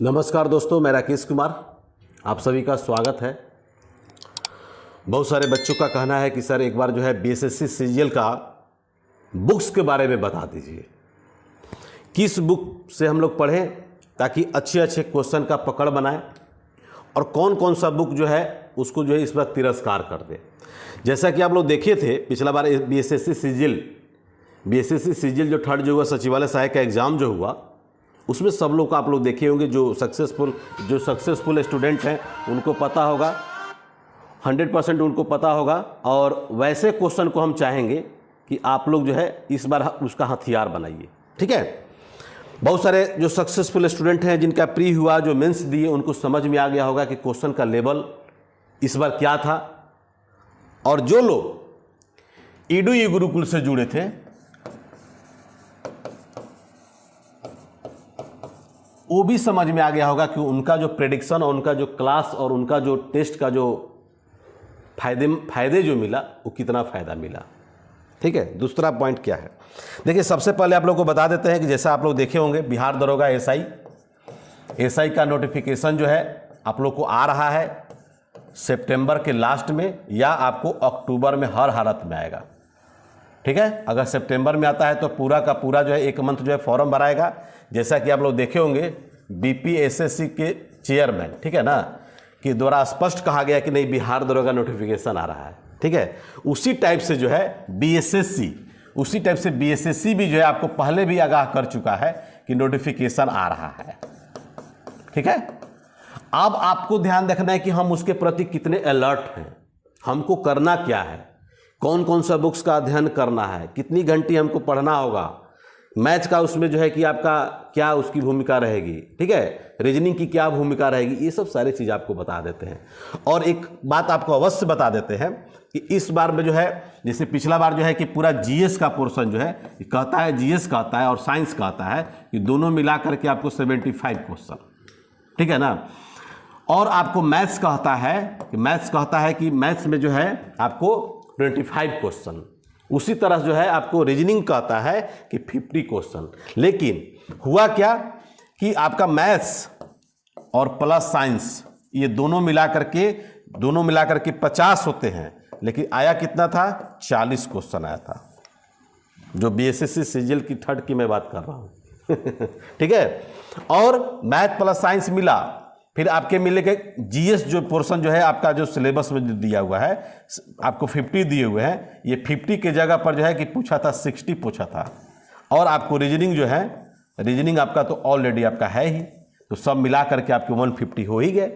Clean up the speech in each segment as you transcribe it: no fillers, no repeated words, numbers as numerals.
नमस्कार दोस्तों, मैं राकेश कुमार, आप सभी का स्वागत है। बहुत सारे बच्चों का कहना है कि सर एक बार जो है बीएसएससी सीजीएल का बुक्स के बारे में बता दीजिए, किस बुक से हम लोग पढ़ें ताकि अच्छे अच्छे क्वेश्चन का पकड़ बनाएं और कौन कौन सा बुक जो है उसको जो है इस बार तिरस्कार कर दे। जैसा कि आप लोग देखे थे पिछला बार बीएसएससी सीजीएल जो थर्ड जो हुआ सचिवालय सहायक का एग्ज़ाम जो हुआ उसमें सब लोग आप लोग देखे होंगे, जो सक्सेसफुल स्टूडेंट हैं उनको पता होगा, 100% उनको पता होगा। और वैसे क्वेश्चन को हम चाहेंगे कि आप लोग जो है इस बार उसका हथियार बनाइए, ठीक है। बहुत सारे जो सक्सेसफुल स्टूडेंट हैं जिनका प्री हुआ, जो मेंस दिए, उनको समझ में आ गया होगा कि क्वेश्चन का लेवल इस बार क्या था। और जो लोग ईडू गुरुकुल से जुड़े थे वो भी समझ में आ गया होगा कि उनका जो प्रेडिक्शन और उनका जो क्लास और उनका जो टेस्ट का जो फायदे जो मिला वो कितना फ़ायदा मिला, ठीक है। दूसरा पॉइंट क्या है, देखिए सबसे पहले आप लोग को बता देते हैं कि जैसा आप लोग देखे होंगे बिहार दरोगा एसआई का नोटिफिकेशन जो है आप लोग को आ रहा है सितंबर के लास्ट में या आपको अक्टूबर में हर हालत में आएगा, ठीक है। अगर सितंबर में आता है तो पूरा का पूरा जो है एक मंथ जो है फॉर्म भराएगा। जैसा कि आप लोग देखे होंगे बीपीएसएससी के चेयरमैन, ठीक है ना, कि द्वारा स्पष्ट कहा गया कि नहीं बिहार दरोगा नोटिफिकेशन आ रहा है, ठीक है। उसी टाइप से जो है बीएसएससी भी जो है आपको पहले भी आगाह कर चुका है कि नोटिफिकेशन आ रहा है, ठीक है। अब आपको ध्यान रखना है कि हम उसके प्रति कितने अलर्ट हैं, हमको करना क्या है, कौन कौन सा बुक्स का अध्ययन करना है, कितनी घंटी हमको पढ़ना होगा, मैथ का उसमें जो है कि आपका क्या उसकी भूमिका रहेगी, ठीक है, रीजनिंग की क्या भूमिका रहेगी, ये सब सारी चीज़ आपको बता देते हैं। और एक बात आपको अवश्य बता देते हैं कि इस बार में जो है जैसे पिछला बार जो है कि पूरा जीएस का पोर्शन जो है कहता है, जीएस कहता है और साइंस कहता है कि दोनों मिला करके आपको 75 क्वेश्चन, ठीक है ना। और आपको मैथ्स कहता है कि मैथ्स में जो है आपको 25 क्वेश्चन। उसी तरह जो है आपको रीजनिंग कहता है कि 50 क्वेश्चन। लेकिन हुआ क्या कि आपका मैथ्स और प्लस साइंस ये दोनों मिला करके 50 होते हैं, लेकिन आया कितना था, 40 क्वेश्चन आया था, जो बीएसएससी सीजीएल की थर्ड की मैं बात कर रहा हूँ ठीक है। और मैथ प्लस साइंस मिला, फिर आपके मिले के जीएस जो पोर्शन जो है आपका जो सिलेबस में जो दिया हुआ है आपको 50 दिए हुए हैं, ये 50 के जगह पर जो है कि पूछा था 60 पूछा था। और आपको रीजनिंग जो है, रीजनिंग आपका तो ऑलरेडी आपका है ही, तो सब मिला करके आपके 150 हो ही गए।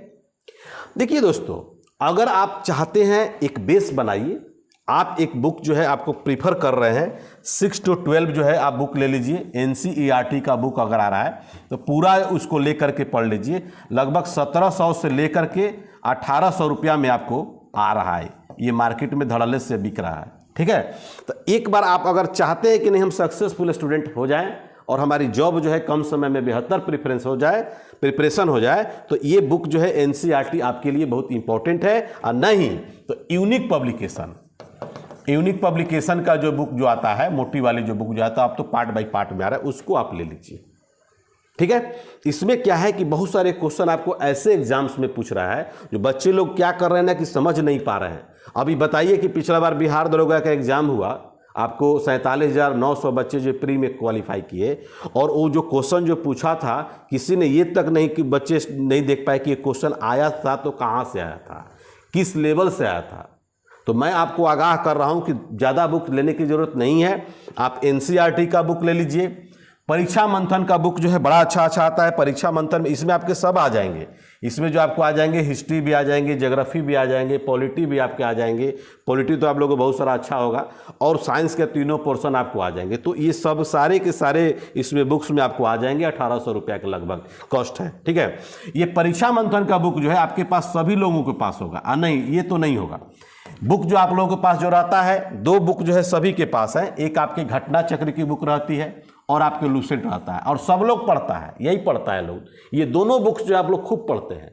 देखिए दोस्तों, अगर आप चाहते हैं एक बेस बनाइए, आप एक बुक जो है आपको प्रीफर कर रहे हैं 6 to 12 जो है आप बुक ले लीजिए। एनसीईआरटी का बुक अगर आ रहा है तो पूरा उसको लेकर के पढ़ लीजिए। लगभग 1700 से लेकर के 1800 रुपया में आपको आ रहा है, ये मार्केट में धड़ल्ले से बिक रहा है, ठीक है। तो एक बार आप अगर चाहते हैं कि नहीं हम सक्सेसफुल स्टूडेंट हो जाएं और हमारी जॉब जो है कम समय में बेहतर प्रिपरेशन हो जाए, तो ये बुक जो है एनसीईआरटी आपके लिए बहुत इंपॉर्टेंट है। और नहीं तो यूनिक पब्लिकेशन का जो बुक जो आता है, मोटी वाली जो बुक जो आता है, आप तो पार्ट बाय पार्ट में आ रहा है, उसको आप ले लीजिए, ठीक है। इसमें क्या है कि बहुत सारे क्वेश्चन आपको ऐसे एग्जाम्स में पूछ रहा है जो बच्चे लोग क्या कर रहे हैं ना कि समझ नहीं पा रहे हैं। अभी बताइए कि पिछला बार बिहार दरोगा का एग्जाम हुआ, आपको 47,900 बच्चे जो प्री में क्वालिफाई किए, और वो जो क्वेश्चन जो पूछा था किसी ने ये तक नहीं कि बच्चे नहीं देख पाए कि ये क्वेश्चन आया था तो कहाँ से आया था, किस लेवल से आया था। तो मैं आपको आगाह कर रहा हूं कि ज़्यादा बुक लेने की ज़रूरत नहीं है, आप एनसीईआरटी का बुक ले लीजिए। परीक्षा मंथन का बुक जो है बड़ा अच्छा आता है। परीक्षा मंथन में इसमें आपके सब आ जाएंगे, इसमें जो आपको आ जाएंगे हिस्ट्री भी आ जाएंगे, ज्योग्राफी भी आ जाएंगे, पॉलिटी भी आपके आ जाएंगे। पॉलिटी तो आप लोगों को बहुत सारा अच्छा होगा, और साइंस के तीनों पोर्शन आपको आ जाएंगे। तो ये सब सारे के सारे इसमें बुक्स में आपको आ जाएंगे। 1800 रुपया के लगभग कॉस्ट है, ठीक है। ये परीक्षा मंथन का बुक जो है आपके पास सभी लोगों के पास होगा, नहीं ये तो नहीं होगा। बुक जो आप लोगों के पास जो रहता है, 2 बुक जो है सभी के पास है, एक आपके घटना चक्र की बुक रहती है और आपके लूसेंट रहता है, और सब लोग पढ़ता है, यही पढ़ता है लोग। ये दोनों बुक्स जो आप लोग खूब पढ़ते हैं,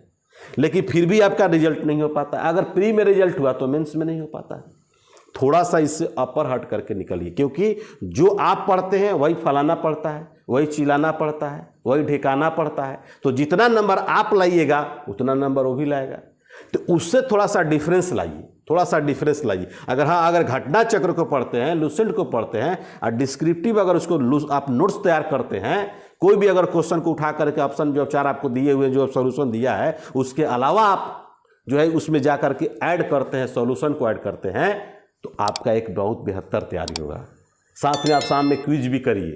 लेकिन फिर भी आपका रिजल्ट नहीं हो पाता। अगर प्री में रिजल्ट हुआ तो मेंस में नहीं हो पाता है। थोड़ा सा इससे अपर हट करके निकलिए, क्योंकि जो आप पढ़ते हैं वही फलाना पढ़ता है, वही चिल्लाना पड़ता है, वही ढेकाना पड़ता है। तो जितना नंबर आप लाइएगा उतना नंबर वो भी लाएगा। तो उससे थोड़ा सा डिफरेंस लाइए, थोड़ा सा डिफरेंस लाइए। अगर घटना चक्र को पढ़ते हैं, लुसेंट को पढ़ते हैं और डिस्क्रिप्टिव अगर उसको आप नोट्स तैयार करते हैं, कोई भी अगर क्वेश्चन को उठा करके ऑप्शन जो 4 आपको दिए हुए जो सॉल्यूशन दिया है उसके अलावा आप जो है उसमें जा करके ऐड करते हैं, सॉल्यूशन को ऐड करते हैं, तो आपका एक बहुत बेहतर तैयारी होगा। साथ में आप शाम में क्विज भी करिए।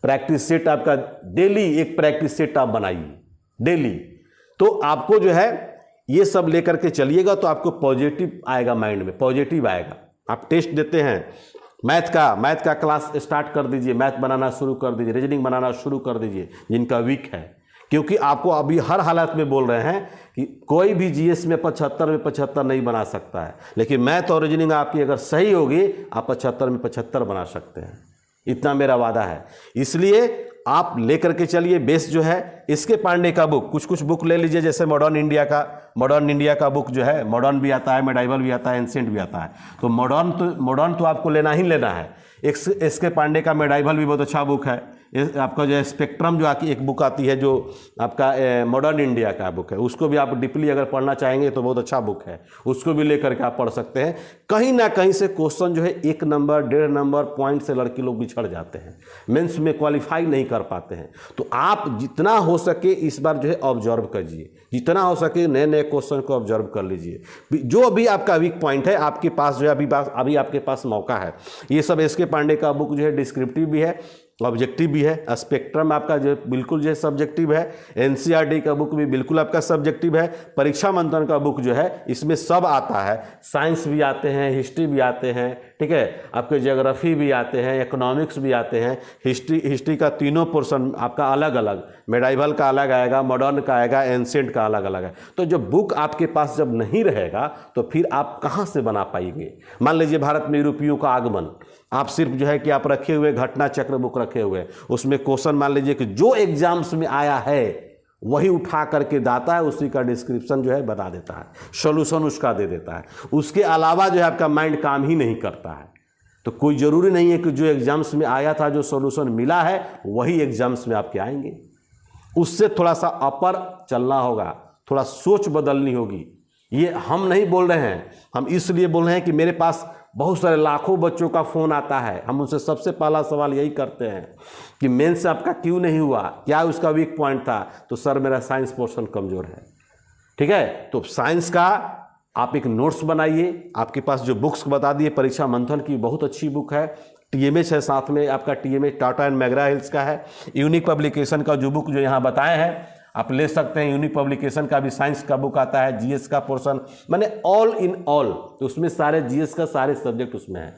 प्रैक्टिस सेट आपका डेली, एक प्रैक्टिस सेट आप बनाइए डेली। तो आपको जो है ये सब लेकर के चलिएगा तो आपको पॉजिटिव आएगा, माइंड में पॉजिटिव आएगा। आप टेस्ट देते हैं मैथ का क्लास स्टार्ट कर दीजिए, मैथ बनाना शुरू कर दीजिए, रीजनिंग बनाना शुरू कर दीजिए जिनका वीक है, क्योंकि आपको अभी हर हालत में बोल रहे हैं कि कोई भी जीएस में 75 में 75 नहीं बना सकता है, लेकिन मैथ और रीजनिंग आपकी अगर सही होगी आप 75 में 75 बना सकते हैं। इतना मेरा वादा है। इसलिए आप लेकर के चलिए बेस जो है। इसके पांडे का बुक, कुछ बुक ले लीजिए, जैसे मॉडर्न इंडिया का बुक जो है, मॉडर्न भी आता है, मेडाइवल भी आता है, एंशिएंट भी आता है। तो मॉडर्न तो आपको लेना ही लेना है। इसके पांडे का मेडाइवल भी बहुत अच्छा बुक है। आपका जो है स्पेक्ट्रम जो एक बुक आती है जो आपका मॉडर्न इंडिया का बुक है, उसको भी आप डीपली अगर पढ़ना चाहेंगे तो बहुत अच्छा बुक है, उसको भी लेकर के आप पढ़ सकते हैं। कहीं ना कहीं से क्वेश्चन जो है 1 नंबर 1.5 नंबर पॉइंट से लड़के लोग बिछड़ जाते हैं, मेंस में क्वालिफाई नहीं कर पाते हैं। तो आप जितना हो सके इस बार जो है ऑब्जर्व कीजिए, जितना हो सके नए नए क्वेश्चन को ऑब्जर्व कर लीजिए। जो भी आपका वीक पॉइंट है आपके पास जो है अभी आपके पास मौका है। ये सब एस के पांडे का बुक जो है डिस्क्रिप्टिव भी है, ऑब्जेक्टिव भी है। स्पेक्ट्रम आपका जो बिल्कुल जो है सब्जेक्टिव है। एनसीईआरटी का बुक भी बिल्कुल आपका सब्जेक्टिव है। परीक्षा मंथन का बुक जो है इसमें सब आता है, साइंस भी आते हैं, हिस्ट्री भी आते हैं, ठीक है, आपके ज्योग्राफी भी आते हैं, इकोनॉमिक्स भी आते हैं। हिस्ट्री का तीनों पोर्शन आपका अलग अलग, मेडाइवल का अलग आएगा, मॉडर्न का आएगा, एंशिएंट का अलग अलग है। तो जब बुक आपके पास जब नहीं रहेगा तो फिर आप कहाँ से बना पाएंगे। मान लीजिए भारत में यूरोपियों का आगमन, आप सिर्फ जो है कि आप रखे हुए घटना चक्र बुक रखे हुए, उसमें क्वेश्चन मान लीजिए कि जो एग्जाम्स में आया है वही उठा करके दाता है, उसी का डिस्क्रिप्शन जो है बता देता है, सॉल्यूशन उसका दे देता है। उसके अलावा जो है आपका माइंड काम ही नहीं करता है। तो कोई ज़रूरी नहीं है कि जो एग्जाम्स में आया था, जो सॉल्यूशन मिला है वही एग्जाम्स में आपके आएंगे। उससे थोड़ा सा अपर चलना होगा, थोड़ा सोच बदलनी होगी। ये हम नहीं बोल रहे हैं, हम इसलिए बोल रहे हैं कि मेरे पास बहुत सारे लाखों बच्चों का फ़ोन आता है। हम उनसे सबसे पहला सवाल यही करते हैं कि मेंस आपका क्यों नहीं हुआ, क्या उसका वीक पॉइंट था। तो सर मेरा साइंस पोर्शन कमज़ोर है, ठीक है। तो साइंस का आप एक नोट्स बनाइए। आपके पास जो बुक्स बता दिए, परीक्षा मंथन की बहुत अच्छी बुक है, टीएमएच है, साथ में आपका TMH Tata and McGrath hills का है। यूनिक पब्लिकेशन का जो बुक जो यहाँ बताए हैं आप ले सकते हैं। यूनिक पब्लिकेशन का भी साइंस का बुक आता है, जीएस का पोर्शन, माने ऑल इन ऑल, तो उसमें सारे जीएस का सारे सब्जेक्ट उसमें है।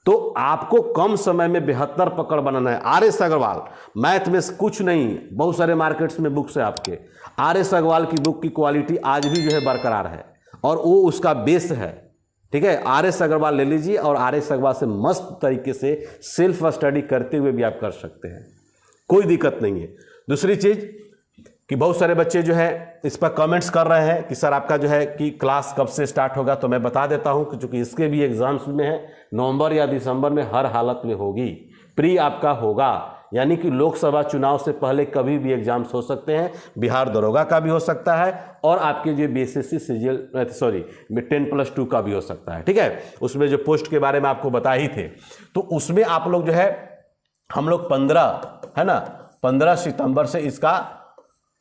तो आपको कम समय में बेहतर पकड़ बनाना है। आर.एस. अग्रवाल मैथ में कुछ नहीं, बहुत सारे मार्केट्स में बुक्स है आपके। आर.एस. अग्रवाल की बुक की क्वालिटी आज भी जो है बरकरार है और वो उसका बेस है, ठीक है। आर.एस. अग्रवाल ले लीजिए और आर.एस. अग्रवाल से मस्त तरीके से सेल्फ स्टडी करते हुए भी आप कर सकते हैं, कोई दिक्कत नहीं है। दूसरी चीज़ कि बहुत सारे बच्चे जो है इस पर कमेंट्स कर रहे हैं कि सर आपका जो है कि क्लास कब से स्टार्ट होगा। तो मैं बता देता हूं कि चूंकि इसके भी एग्जाम्स में है, नवंबर या दिसंबर में हर हालत में होगी। प्री आपका होगा, यानी कि लोकसभा चुनाव से पहले कभी भी एग्जाम्स हो सकते हैं। बिहार दरोगा का भी हो सकता है और आपके जो बीएसएससी सीजीएल 10+2 का भी हो सकता है, ठीक है। उसमें जो पोस्ट के बारे में आपको बता ही थे, तो उसमें आप लोग जो है हम लोग 15 सितंबर से इसका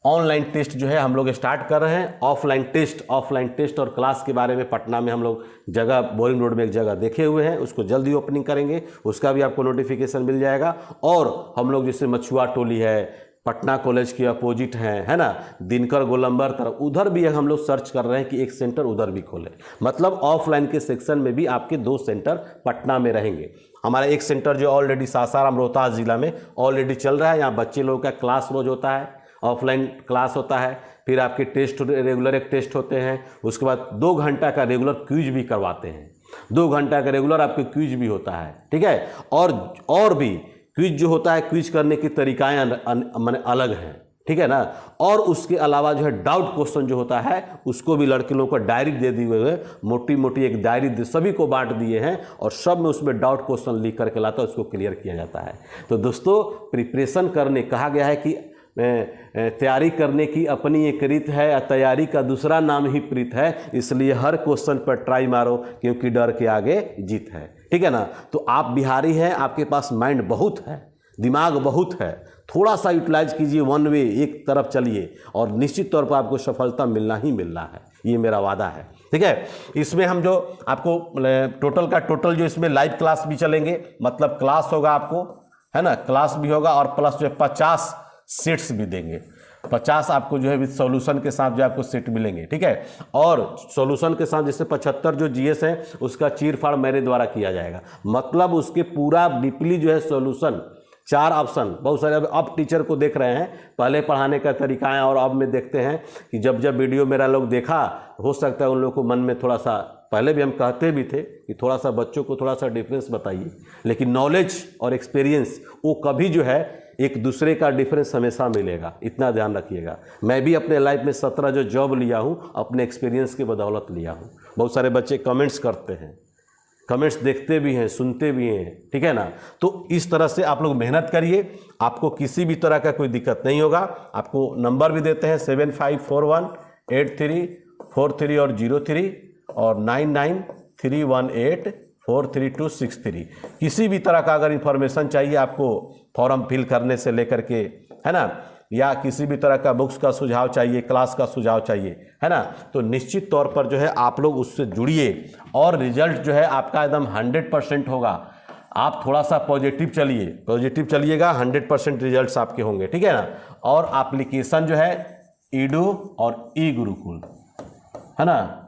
ऑनलाइन टेस्ट जो है हम लोग स्टार्ट कर रहे हैं। ऑफलाइन टेस्ट और क्लास के बारे में पटना में हम लोग जगह बोरिंग रोड में एक जगह देखे हुए हैं, उसको जल्दी ओपनिंग करेंगे, उसका भी आपको नोटिफिकेशन मिल जाएगा। और हम लोग जैसे मछुआ टोली है, पटना कॉलेज के अपोजिट है ना, दिनकर गोलंबर तरफ, उधर भी हम लोग सर्च कर रहे हैं कि एक सेंटर उधर भी खोले। मतलब ऑफलाइन के सेक्शन में भी आपके 2 सेंटर पटना में रहेंगे। हमारा एक सेंटर जो ऑलरेडी सासाराम रोहतास जिला में ऑलरेडी चल रहा है, यहाँ बच्चे लोगों का क्लास रोज होता है, ऑफलाइन क्लास होता है, फिर आपके टेस्ट रेगुलर एक टेस्ट होते हैं, उसके बाद 2 घंटा का रेगुलर क्विज भी करवाते हैं। 2 घंटा का रेगुलर आपके क्विज भी होता है, ठीक है। और भी क्विज जो होता है, क्विज करने की तरीकाएं माने अलग हैं, ठीक है ना। और उसके अलावा जो है डाउट क्वेश्चन जो होता है उसको भी लड़के लोगों को डायरी दे दिए हुए, मोटी मोटी एक डायरी सभी को बांट दिए हैं और सब में उसमें डाउट क्वेश्चन लिख करके लाता है, उसको क्लियर किया जाता है। तो दोस्तों प्रिपरेशन करने कहा गया है कि तैयारी करने की अपनी एक रीत है और तैयारी का दूसरा नाम ही प्रीत है, इसलिए हर क्वेश्चन पर ट्राई मारो क्योंकि डर के आगे जीत है। ठीक है ना। तो आप बिहारी हैं, आपके पास माइंड बहुत है, दिमाग बहुत है, थोड़ा सा यूटिलाइज कीजिए, वन वे एक तरफ चलिए और निश्चित तौर पर आपको सफलता मिलना ही मिलना है, ये मेरा वादा है। ठीक है। इसमें हम जो आपको टोटल का टोटल जो इसमें लाइव क्लास भी चलेंगे, मतलब क्लास होगा आपको, है ना, क्लास भी होगा और प्लस जो 50 सीट्स भी देंगे, 50 आपको जो है विद सॉल्यूशन के साथ जो आपको सीट मिलेंगे। ठीक है। और सॉल्यूशन के साथ जैसे 75 जो जीएस है उसका चीरफाड़ मेरे द्वारा किया जाएगा, मतलब उसके पूरा डीपली जो है सॉल्यूशन 4 ऑप्शन, बहुत सारे अब टीचर को देख रहे हैं, पहले पढ़ाने का तरीका है और अब में देखते हैं कि जब जब वीडियो मेरा लोग देखा, हो सकता है उन लोगों को मन में थोड़ा सा, पहले भी हम कहते भी थे कि थोड़ा सा बच्चों को थोड़ा सा डिफरेंस बताइए, लेकिन नॉलेज और एक्सपीरियंस वो कभी जो है एक दूसरे का डिफरेंस हमेशा मिलेगा, इतना ध्यान रखिएगा। मैं भी अपने लाइफ में 17 जो जॉब लिया हूँ अपने एक्सपीरियंस के बदौलत लिया हूँ। बहुत सारे बच्चे कमेंट्स करते हैं, कमेंट्स देखते भी हैं, सुनते भी हैं। ठीक है ना। तो इस तरह से आप लोग मेहनत करिए, आपको किसी भी तरह का कोई दिक्कत नहीं होगा। आपको नंबर भी देते हैं 75418343 और 03 और 9931843263। किसी भी तरह का अगर इन्फॉर्मेशन चाहिए आपको फॉर्म फिल करने से लेकर के, है ना, या किसी भी तरह का बुक्स का सुझाव चाहिए, क्लास का सुझाव चाहिए, है ना, तो निश्चित तौर पर जो है आप लोग उससे जुड़िए और रिजल्ट जो है आपका एकदम 100% होगा। आप थोड़ा सा पॉजिटिव चलिएगा, 100% रिजल्ट्स आपके होंगे। ठीक है ना। और एप्लीकेशन जो है ईडू और ई गुरुकुल, है ना,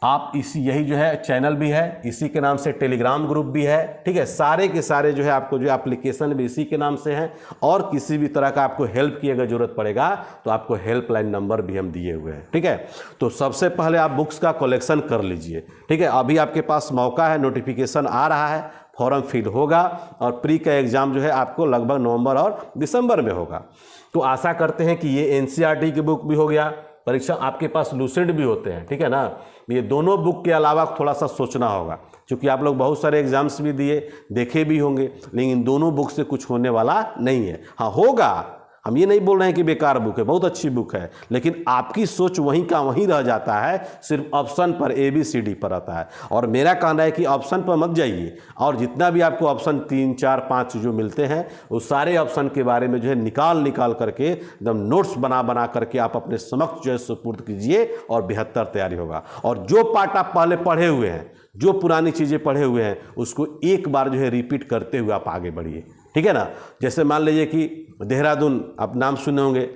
आप इसी यही जो है चैनल भी है, इसी के नाम से टेलीग्राम ग्रुप भी है। ठीक है। सारे के सारे जो है आपको जो एप्लीकेशन भी इसी के नाम से हैं और किसी भी तरह का आपको हेल्प की अगर जरूरत पड़ेगा तो आपको हेल्पलाइन नंबर भी हम दिए हुए हैं। ठीक है। तो सबसे पहले आप बुक्स का कलेक्शन कर लीजिए। ठीक है। अभी आपके पास मौका है, नोटिफिकेशन आ रहा है, फॉर्म फिल होगा और प्री का एग्जाम जो है आपको लगभग नवंबर और दिसंबर में होगा। तो आशा करते हैं कि ये एनसीईआरटी की बुक भी हो गया, परीक्षा आपके पास लूसेंट भी होते हैं। ठीक है ना। ये दोनों बुक के अलावा थोड़ा सा सोचना होगा, क्योंकि आप लोग बहुत सारे एग्जाम्स भी दिए, देखे भी होंगे, लेकिन दोनों बुक से कुछ होने वाला नहीं है। हाँ होगा, हम ये नहीं बोल रहे हैं कि बेकार बुक है, बहुत अच्छी बुक है, लेकिन आपकी सोच वहीं का वहीं रह जाता है, सिर्फ ऑप्शन पर ABCD पर आता है। और मेरा कहना है कि ऑप्शन पर मत जाइए और जितना भी आपको ऑप्शन 3, 4, 5 जो मिलते हैं उस सारे ऑप्शन के बारे में जो है निकाल करके एकदम नोट्स बना करके आप अपने समक्ष जो है सुपुर्द कीजिए और बेहतर तैयारी होगा। और जो पार्ट आप पहले पढ़े हुए हैं, जो पुरानी चीज़ें पढ़े हुए हैं, उसको एक बार जो है रिपीट करते हुए आप आगे बढ़िए। ठीक है ना। जैसे मान लीजिए कि देहरादून, आप नाम सुने होंगे,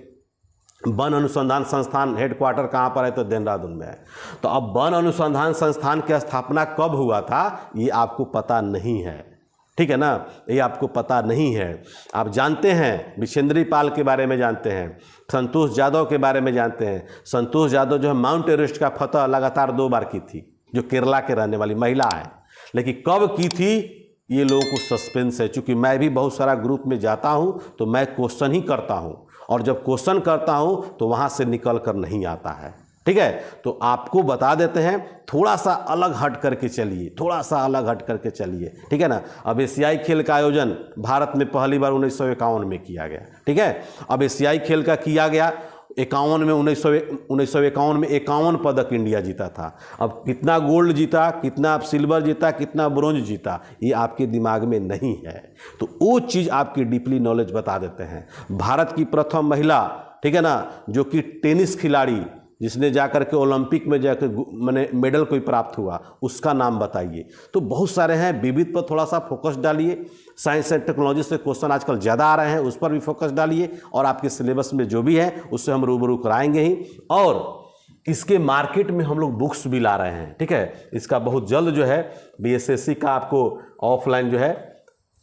वन अनुसंधान संस्थान हेडक्वार्टर कहाँ पर है, तो देहरादून में है। तो अब वन अनुसंधान संस्थान की स्थापना कब हुआ था ये आपको पता नहीं है। ठीक है ना, ये आपको पता नहीं है। आप जानते हैं विशेंद्री पाल के बारे में जानते हैं, संतोष यादव के बारे में जानते हैं। संतोष यादव जो है माउंट एवरेस्ट का फतह लगातार 2 बार की थी, जो केरला के रहने वाली महिला है, लेकिन कब की थी ये लोगों को सस्पेंस है। चूंकि मैं भी बहुत सारा ग्रुप में जाता हूं तो मैं क्वेश्चन ही करता हूं और जब क्वेश्चन करता हूं तो वहां से निकल कर नहीं आता है। ठीक है। तो आपको बता देते हैं, थोड़ा सा अलग हट करके चलिए, थोड़ा सा अलग हट करके चलिए। ठीक है ना। अब एशियाई खेल का आयोजन भारत में पहली बार 1951 में किया गया। ठीक है। अब एशियाई खेल का किया गया 51 में, 1951 में 51 पदक इंडिया जीता था। अब कितना गोल्ड जीता, कितना सिल्वर जीता, कितना ब्रोंज जीता, ये आपके दिमाग में नहीं है। तो वो चीज़ आपकी डीपली नॉलेज बता देते हैं। भारत की प्रथम महिला, ठीक है ना, जो कि टेनिस खिलाड़ी जिसने जाकर के ओलंपिक में जाकर मैंने मेडल कोई प्राप्त हुआ, उसका नाम बताइए। तो बहुत सारे हैं, विविध पर थोड़ा सा फोकस डालिए। साइंस एंड टेक्नोलॉजी से क्वेश्चन आजकल ज़्यादा आ रहे हैं, उस पर भी फोकस डालिए और आपके सिलेबस में जो भी है उससे हम रूबरू कराएंगे ही। और इसके मार्केट में हम लोग बुक्स भी ला रहे हैं। ठीक है। इसका बहुत जल्द जो है BSSC का आपको ऑफलाइन जो है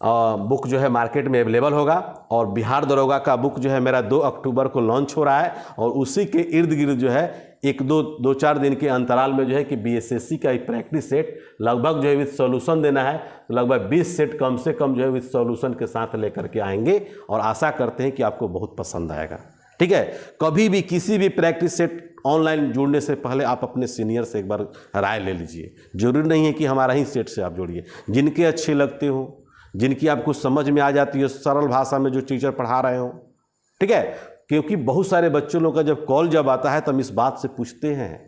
बुक जो है मार्केट में अवेलेबल होगा। और बिहार दरोगा का बुक जो है मेरा 2 अक्टूबर को लॉन्च हो रहा है और उसी के इर्द गिर्द जो है 1-2-4 दिन के अंतराल में जो है कि BSSC का एक प्रैक्टिस सेट लगभग जो है विद सॉल्यूशन देना है, तो लगभग 20 सेट कम से कम जो है विद सॉल्यूशन के साथ लेकर के आएंगे और आशा करते हैं कि आपको बहुत पसंद आएगा। ठीक है, कभी भी किसी भी प्रैक्टिस सेट ऑनलाइन जुड़ने से पहले आप अपने सीनियर से एक बार राय ले लीजिए। जरूरी नहीं है कि हमारा ही सेट से आप जोड़िए, जिनके अच्छे लगते हो, जिनकी आपको समझ में आ जाती है सरल भाषा में जो टीचर पढ़ा रहे हो। ठीक है, क्योंकि बहुत सारे बच्चों लोग का जब कॉल जब आता है तो हम इस बात से पूछते हैं,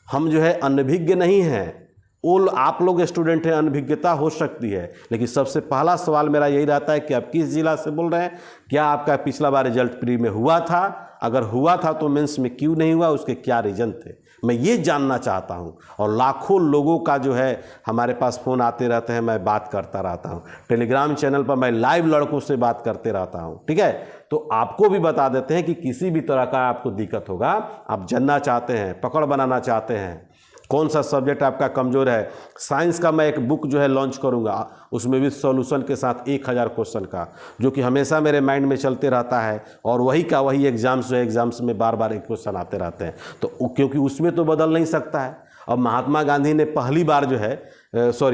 हम जो है अनभिज्ञ नहीं हैं, वो आप लोग स्टूडेंट हैं, अनभिज्ञता हो सकती है, लेकिन सबसे पहला सवाल मेरा यही रहता है कि आप किस जिला से बोल रहे हैं, क्या आपका पिछला बार रिजल्ट प्री में हुआ था, अगर हुआ था तो मेंस में क्यों नहीं हुआ, उसके क्या रीजन थे, मैं ये जानना चाहता हूँ। और लाखों लोगों का जो है हमारे पास फ़ोन आते रहते हैं, मैं बात करता रहता हूँ, टेलीग्राम चैनल पर मैं लाइव लड़कों से बात करते रहता हूँ। ठीक है, तो आपको भी बता देते हैं कि किसी भी तरह का आपको दिक्कत होगा, आप जानना चाहते हैं, पकड़ बनाना चाहते हैं, कौन सा सब्जेक्ट आपका कमज़ोर है, साइंस का मैं एक बुक जो है लॉन्च करूंगा, उसमें भी सॉल्यूशन के साथ 1000 क्वेश्चन का, जो कि हमेशा मेरे माइंड में चलते रहता है और वही का वही एग्जाम्स जो है एग्जाम्स में बार बार एक क्वेश्चन आते रहते हैं, तो क्योंकि उसमें तो बदल नहीं सकता है। अब महात्मा गांधी ने पहली बार जो है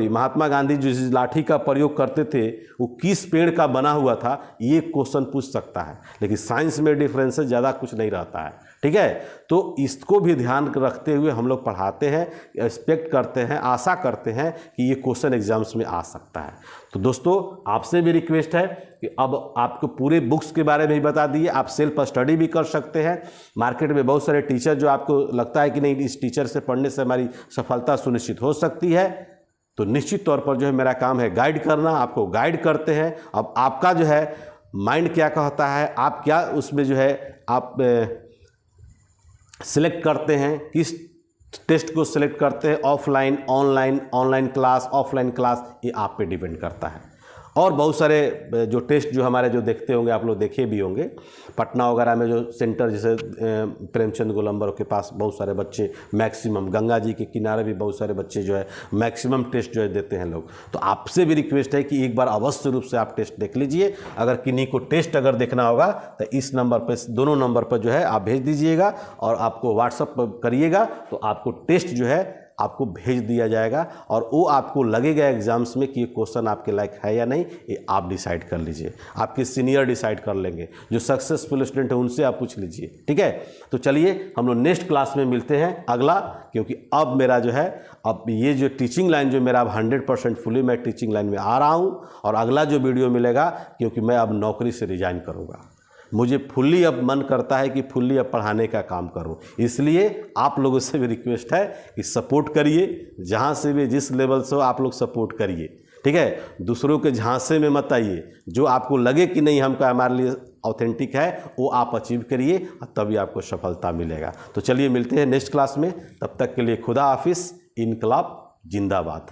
महात्मा गांधी जो जिस लाठी का प्रयोग करते थे वो किस पेड़ का बना हुआ था, ये क्वेश्चन पूछ सकता है, लेकिन साइंस में डिफरेंस ज़्यादा कुछ नहीं रहता है। ठीक है, तो इसको भी ध्यान रखते हुए हम लोग पढ़ाते हैं, एक्सपेक्ट करते हैं, आशा करते हैं कि ये क्वेश्चन एग्जाम्स में आ सकता है। तो दोस्तों आपसे भी रिक्वेस्ट है कि अब आपको पूरे बुक्स के बारे में भी बता दिए, आप सेल्फ स्टडी भी कर सकते हैं। मार्केट में बहुत सारे टीचर जो आपको लगता है कि नहीं इस टीचर से पढ़ने से हमारी सफलता सुनिश्चित हो सकती है, तो निश्चित तौर पर जो है मेरा काम है गाइड करना, आपको गाइड करते हैं। अब आपका जो है माइंड क्या कहता है, आप क्या उसमें जो है आप सिलेक्ट करते हैं, किस टेस्ट को सिलेक्ट करते हैं, offline online, online class offline class, ये आप पे डिपेंड करता है। और बहुत सारे जो टेस्ट जो हमारे जो देखते होंगे, आप लोग देखे भी होंगे, पटना वगैरह में जो सेंटर जैसे प्रेमचंद गोलंबर के पास बहुत सारे बच्चे मैक्सिमम, गंगा जी के किनारे भी बहुत सारे बच्चे जो है मैक्सिमम टेस्ट जो है देते हैं लोग। तो आपसे भी रिक्वेस्ट है कि एक बार अवश्य रूप से आप टेस्ट देख लीजिए। अगर किन्हीं को टेस्ट अगर देखना होगा तो इस नंबर पर, दोनों नंबर पर जो है आप भेज दीजिएगा और आपको व्हाट्सअप पर करिएगा, तो आपको टेस्ट जो है आपको भेज दिया जाएगा और वो आपको लगेगा एग्जाम्स में कि ये क्वेश्चन आपके लायक है या नहीं, ये आप डिसाइड कर लीजिए, आपके सीनियर डिसाइड कर लेंगे, जो सक्सेसफुल स्टूडेंट है उनसे आप पूछ लीजिए। ठीक है, तो चलिए हम लोग नेक्स्ट क्लास में मिलते हैं अगला, क्योंकि अब मेरा जो है अब ये जो टीचिंग लाइन जो मेरा अब 100% फुली मैं टीचिंग लाइन में आ रहा हूँ और अगला जो वीडियो मिलेगा, क्योंकि मैं अब नौकरी से रिजाइन करूँगा, मुझे फुल्ली अब मन करता है कि फुल्ली अब पढ़ाने का काम करूं। इसलिए आप लोगों से भी रिक्वेस्ट है कि सपोर्ट करिए, जहां से भी जिस लेवल से हो आप लोग सपोर्ट करिए। ठीक है, दूसरों के झांसे में मत आइए, जो आपको लगे कि नहीं हमका हमारे लिए ऑथेंटिक है वो आप अचीव करिए, तभी आपको सफलता मिलेगा। तो चलिए मिलते हैं नेक्स्ट क्लास में, तब तक के लिए खुदा हाफिज़, इनकलाब जिंदाबाद।